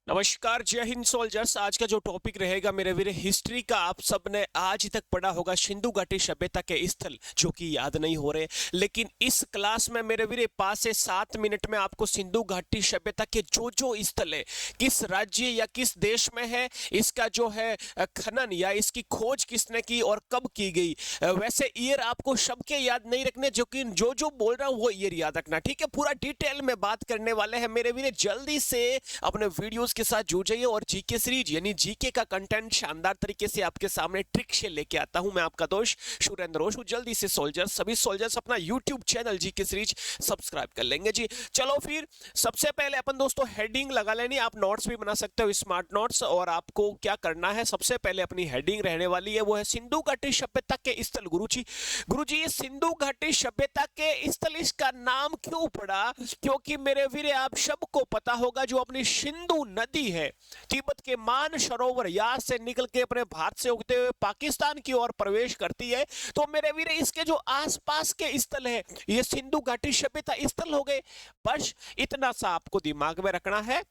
नमस्कार, जय हिंद सोल्जर्स। आज का जो टॉपिक रहेगा मेरे वीर हिस्ट्री का, आप सबने आज तक पढ़ा होगा सिंधु घाटी सभ्यता के स्थल जो कि याद नहीं हो रहे, लेकिन इस क्लास में मेरे वीर 5 से 7 मिनट में आपको सिंधु घाटी सभ्यता के जो स्थल है, किस राज्य या किस देश में है, इसका जो है खनन या इसकी खोज किसने की और कब की गई। वैसे ईयर आपको सबके याद नहीं रखने, जो कि जो बोल रहा हूँ वो ईयर याद रखना, ठीक है। पूरा डिटेल में बात करने वाले हैं मेरे वीर। जल्दी से अपने वीडियोस के साथ जुड़ जाइए और जीके सीरीज यानी जीके का कंटेंट शानदार तरीके से आपके सामने ट्रिक से लेके आता हूं। मैं आपका दोस्त सुरेंद्र रोश हूं। जल्दी से सोल्जर्स, सभी सोल्जर्स अपना YouTube channel GK series subscribe कर लेंगे जी। चलो फिर सबसे पहले अपन दोस्तों हेडिंग लगा लेनी। आप नोट्स भी बना सकते हो, स्मार्ट नोट्स। और आपको क्या करना है, सबसे पहले अपनी हेडिंग रहने वाली है वो है सिंधु घाटी सभ्यता के स्थल। गुरुजी ये सिंधु घाटी सभ्यता के स्थल, इसका नाम क्यों पड़ा? क्योंकि मेरे वीरे आप सबको पता होगा जो अपनी सिंधु नदी है, तिब्बत के मान सरोवर याद से निकल के अपने भारत से उगते हुए पाकिस्तान की ओर प्रवेश करती है। तो मेरे वीरे इसके जो आसपास के स्थल है ये सिंधु घाटी सभ्यता स्थल हो गए। बस इतना सा आपको दिमाग में रखना है।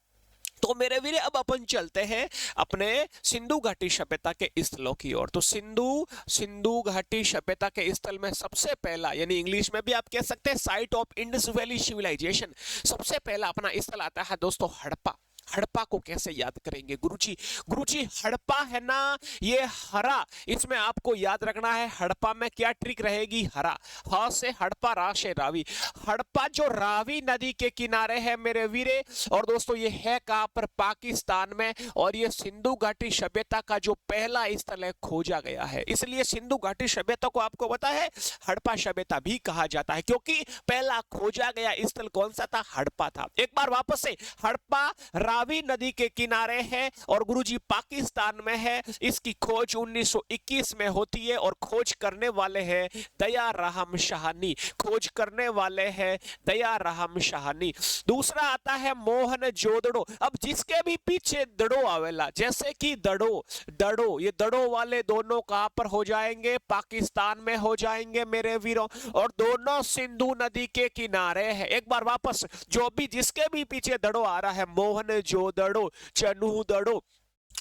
तो मेरे वीरे अब अपन चलते हैं अपने सिंधु घाटी सभ्यता के स्थलों की ओर। तो सिंधु घाटी सभ्यता के स्थल में सबसे पहला, यानी इंग्लिश में भी आप कह सकते हैं site of Indus valley civilisation, सबसे पहला अपना स्थल आता है दोस्तों हड़प्पा। हड़प्पा को कैसे याद करेंगे गुरुजी हड़प्पा है ना, ये हरा, इसमें आपको याद रखना है हड़प्पा में क्या ट्रिक रहेगी। हरा, ह से हड़प्पा, रा से रावी। हड़प्पा जो रावी नदी के किनारे है मेरे वीरे, और दोस्तों ये है कहां पर, पाकिस्तान में। और ये सिंधु घाटी सभ्यता का जो पहला स्थल है खोजा गया है, इसलिए सिंधु घाटी सभ्यता को आपको पता है हड़प्पा सभ्यता भी कहा जाता है, क्योंकि पहला खोजा गया स्थल कौन सा था? हड़प्पा था। एक बार वापस से, हड़प्पा रावी नदी के किनारे है और गुरुजी पाकिस्तान में है। इसकी खोज 1921 में होती है और खोज करने वाले हैं दया राम शाहनी। खोज करने वाले हैं दया राम शाहनी। दूसरा आता है मोहन जोदड़ो। अब जिसके भी पीछे दड़ो आवेला, जैसे कि दड़ो, ये दड़ो वाले दोनों कहां पर हो जाएंगे? पाकिस्तान में हो जाएंगे मेरे वीरों, और दोनों सिंधु नदी के किनारे है। एक बार वापस, जो भी जिसके भी पीछे दड़ो आ रहा है, मोहन जोदड़ो, चनूदड़ो,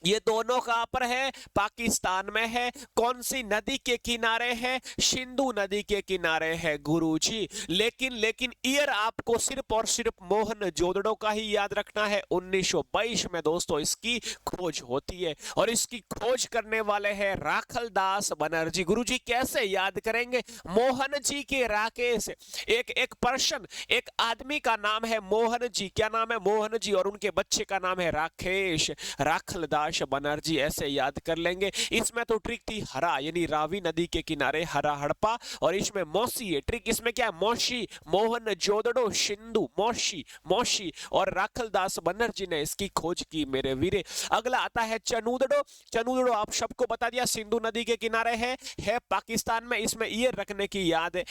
ये दोनों कहां पर है? पाकिस्तान में है। कौन सी नदी के किनारे है? सिंधु नदी के किनारे है गुरुजी। लेकिन ईयर आपको सिर्फ और सिर्फ मोहन जोदड़ो का ही याद रखना है। 1922 में दोस्तों इसकी खोज होती है और इसकी खोज करने वाले हैं राखलदास बनर्जी। गुरुजी कैसे याद करेंगे? मोहन जी के राकेश, एक पर्सन, एक आदमी का नाम है मोहन जी। क्या नाम है? मोहन जी। और उनके बच्चे का नाम है राकेश, राखलदास बनर्जी, ऐसे याद कर लेंगे। इसमें तो ट्रिक थी हरा, यानी रावी नदी के किनारे हरा हड़प्पा, और इसमें मौसी है ट्रिक। इसमें क्या है? मौसी, मोहन जोदड़ो, सिंधु, मौसी और राखलदास बनर्जी ने इसकी खोज की मेरे वीरे। अगला आता है चनूदड़ो आप सबको बता दिया सिंधु नदी के किनारे है पाकिस्तान में। इसमें ईयर रखने की याद है,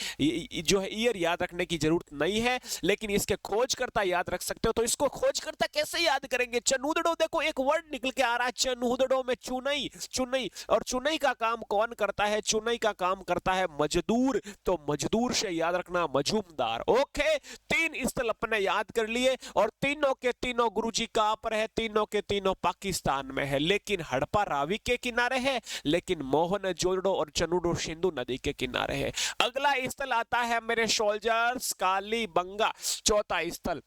जो है ईयर याद रखने की जरूरत नहीं है, लेकिन इसके खोजकर्ता याद रख सकते हो। तो इसको खोजकर्ता कैसे याद करेंगे? चनूदड़ो, देखो एक वर्ड निकल के आ रहा है चनूदड़ो में, चुनई। और चुनई का काम कौन करता है? चुनई का काम करता है मजदूर। तो मजदूर से याद रखना मजूमदार। ओके, 3 स्थल अपने याद कर लिए, और तीनों के तीनों गुरुजी कहां पर है? तीनों के तीनों पाकिस्तान में है, लेकिन हड़प्पा रावी के किनारे है, लेकिन मोहन जोदड़ो और चनूदड़ो सिंधु नदी के किनारे है। अगला स्थल आता है मेरे सोल्जर्स कालीबंगा, चौथा स्थल।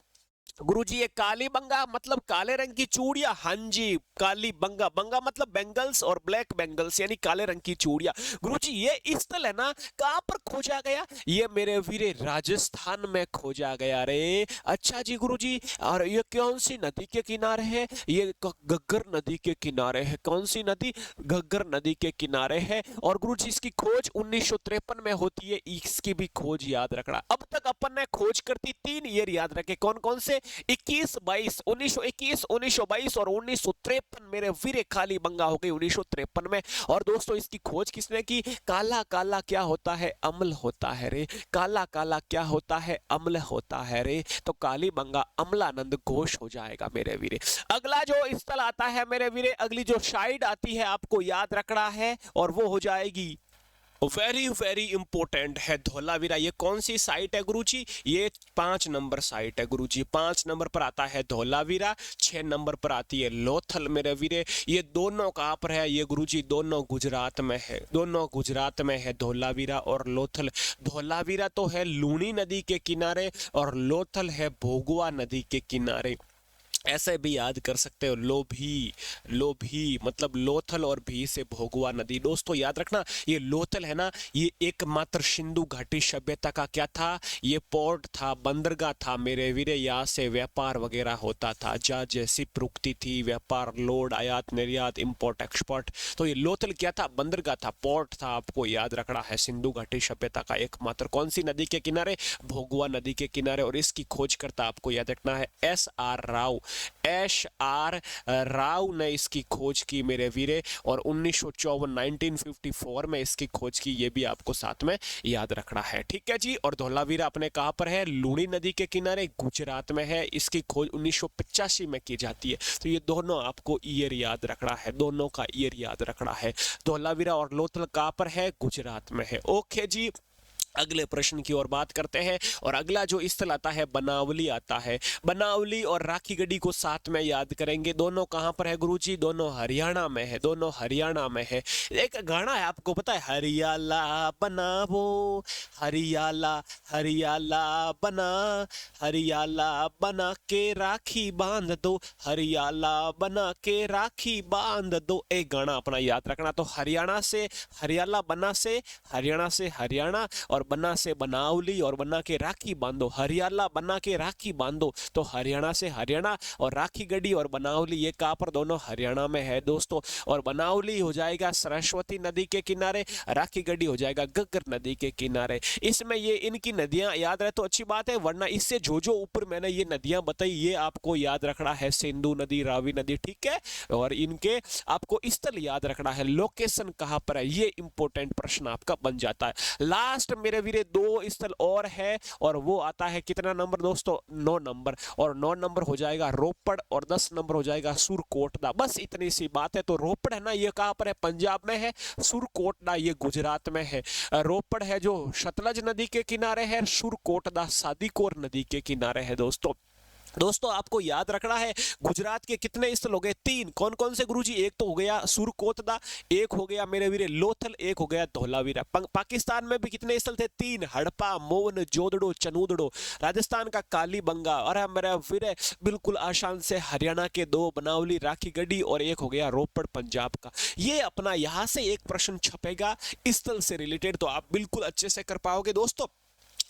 गुरुजी ये कालीबंगा मतलब काले रंग की चूड़ियां। हाँ जी, कालीबंगा, बंगा मतलब बेंगल्स और ब्लैक बेंगल्स यानी काले रंग की चूड़ियां। गुरुजी ये स्थल है ना, कहां पर खोजा गया? ये मेरे वीरे राजस्थान में खोजा गया रे। अच्छा जी गुरुजी, और ये कौन सी नदी के किनारे है? ये घग्गर नदी के किनारे है। कौन सी नदी? घग्गर नदी के किनारे है। और गुरुजी इसकी खोज 1953 में होती है। इसकी भी खोज याद रखना। अब तक अपन ने खोज करती 3 ईयर याद रखे, कौन कौन से? 1921, 1922 और 1953 मेरे वीरे कालीबंगा हो गई 1953 में। और दोस्तों इसकी खोज किसने की? काला काला क्या होता है? अम्ल होता है रे। काला काला क्या होता है? अम्ल होता है रे। तो कालीबंगा अम्लानंद घोष हो जाएगा मेरे वीरे। अगला जो स्थल आता है मेरे वीरे, अगली जो साइड आती है आपको याद रखना है, और वो हो जाएगी वेरी वेरी इंपॉर्टेंट है धौलावीरा। ये कौन सी साइट है गुरुजी? ये 5 नंबर साइट है गुरुजी। 5 नंबर पर आता है धौलावीरा, 6 नंबर पर आती है लोथल मेरे वीरे। ये दोनों कहाँ पर है ये गुरुजी? दोनों गुजरात में है, दोनों गुजरात में है धौलावीरा और लोथल। धौलावीरा तो है लूणी नदी के किनारे और लोथल है भोगवा नदी के किनारे। ऐसे भी याद कर सकते हो, लोभी, लोभी मतलब लोथल और भी से भोगवा नदी। दोस्तों याद रखना, ये लोथल है ना, ये एकमात्र सिंधु घाटी सभ्यता का क्या था? ये पोर्ट था, बंदरगाह था मेरे वीरे। यहाँ से व्यापार वगैरह होता था, जहाज जैसी रुकती थी, व्यापार, लोड, आयात निर्यात, इंपोर्ट एक्सपोर्ट। तो ये लोथल क्या था? बंदरगाह था, पोर्ट था। आपको याद रखना है सिंधु घाटी सभ्यता का एकमात्र कौन सी नदी के किनारे? भोगवा नदी के किनारे। और इसकी खोज करता आपको याद रखना है SR राव। SR राव ने इसकी खोज की मेरे वीरे और 1954 में इसकी खोज की। ये भी आपको साथ में याद रखना है, ठीक है जी। और धौलावीरा अपने कहां पर है? लूणी नदी के किनारे, गुजरात में है। इसकी खोज 1985 में की जाती है। तो ये दोनों आपको ईयर याद रखना है, दोनों का ईयर याद रखना है। धौलावीरा और लोथल कहां पर है? गुजरात में है। ओके जी, अगले प्रश्न की ओर बात करते हैं। और अगला जो स्थल आता है बनावली आता है। बनावली और राखीगढ़ी को साथ में याद करेंगे। दोनों कहां पर है गुरुजी? दोनों हरियाणा में है, दोनों हरियाणा में है। एक गाना है आपको पता है, हरियाला बनावो, हरियाला हरियाला बना, हरियाला बना के राखी बांध दो, हरियाला बना के राखी बांध दो। एक गाना अपना याद रखना। तो हरियाणा से हरियाला, बना से हरियाणा, से हरियाणा, और बना से बनावली, और बना के राखी बांधो। हरियाला बना के राखी बांधो। तो हरियाणा से हरियाणा और राखीगढ़ी और बनावली ये कहां पर? दोनों हरियाणा में है दोस्तों। और बनावली हो जाएगा सरस्वती नदी के किनारे, राखीगढ़ी हो जाएगा घग्गर नदी के किनारे। इसमें ये इनकी नदियां याद रहे तो अच्छी बात है, वरना इससे जो ऊपर मैंने ये नदियां बताई ये आपको याद रखना है। सिंधु नदी, रावी नदी, ठीक है। और इनके आपको स्थल याद रखना है, लोकेशन कहां पर है, ये इंपॉर्टेंट प्रश्न आपका बन जाता है। लास्ट मेरे वीरे 2 स्थल और है, और वो आता है कितना नंबर दोस्तों? 9 नंबर। और 9 नंबर हो जाएगा रोपड़, और 10 नंबर हो जाएगा सुरकोटदा। बस इतनी सी बात है। तो रोपड़ है ना, ये कहां पर है? पंजाब में है। सुरकोटदा ये गुजरात में है। रोपड़ है जो सतलज नदी के किनारे है, सुरकोटदा सादीकोर नदी के किनारे है दोस्तों। दोस्तों आपको याद रखना है गुजरात के कितने स्थल हो गए? 3। कौन कौन से गुरुजी? एक तो हो गया सुरकोतदा, एक हो गया मेरे वीरे लोथल, एक हो गया धौलावीरा। पाकिस्तान में भी कितने स्थल थे? 3, हड़पा, मोवन जोदड़ो, चनूदड़ो। राजस्थान का कालीबंगा, और मेरे वीरे बिल्कुल आसान से हरियाणा के 2, बनावली, राखीगढ़ी, और एक हो गया रोपड़ पंजाब का। ये अपना यहां से एक प्रश्न छपेगा स्थल से रिलेटेड, तो आप बिल्कुल अच्छे से कर पाओगे दोस्तों।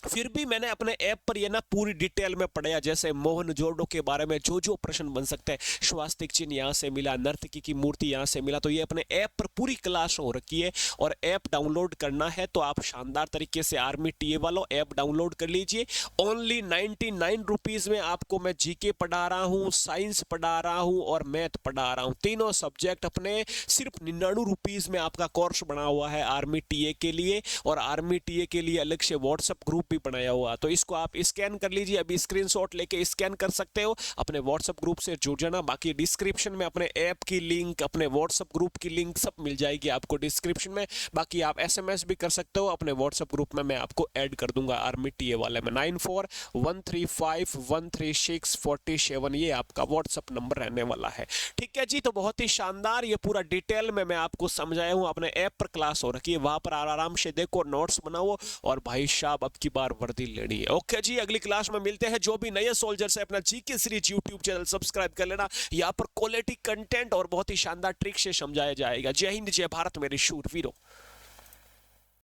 फिर भी मैंने अपने ऐप पर ये ना पूरी डिटेल में पढ़ाया, जैसे मोहनजोदड़ो के बारे में जो प्रश्न बन सकते हैं, स्वास्तिक चिन्ह यहाँ से मिला, नर्तकी की मूर्ति यहाँ से मिला। तो ये अपने ऐप पर पूरी क्लास हो रखी है, और ऐप डाउनलोड करना है तो आप शानदार तरीके से आर्मी टीए वालों ऐप डाउनलोड कर लीजिए। ओनली 99 रुपीज में आपको मैं जीके पढ़ा रहा हूँ, साइंस पढ़ा रहा हूँ और मैथ पढ़ा रहा हूँ। तीनों सब्जेक्ट अपने सिर्फ 99 रुपीज में आपका कोर्स बना हुआ है आर्मी टीए के लिए। और आर्मी टीए के लिए अलग से व्हाट्सएप ग्रुप भी बनाया हुआ, तो इसको आप स्कैन कर लीजिए। अभी स्क्रीनशॉट लेके स्कैन कर सकते हो, अपने व्हाट्सएप ग्रुप से जुड़ जाना। बाकी डिस्क्रिप्शन में अपने ऐप की लिंक, अपने व्हाट्सएप ग्रुप की लिंक सब मिल जाएगी आपको डिस्क्रिप्शन में। बाकी आप SMS भी कर सकते हो, अपने व्हाट्सएप ग्रुप में मैं आपको ऐड कर दूंगा आर्मी टीए वाले में। 9413513647 ये आपका व्हाट्सएप नंबर रहने वाला है, ठीक है जी। तो बहुत ही शानदार, ये पूरा डिटेल में मैं आपको समझाया हूँ। अपने ऐप पर क्लास हो रखी है, वहां पर आराम से देखो, नोट्स बनाओ, और भाई साहब अब की बार वर्दी लेनी है। ओके जी, अगली क्लास में मिलते हैं। जो भी नए सोल्जर्स है अपना GK series YouTube channel subscribe कर लेना। यहाँ पर क्वालिटी कंटेंट और बहुत ही शानदार ट्रिक से समझाया जाएगा। जय हिंद, जय भारत मेरे शूरवीरों।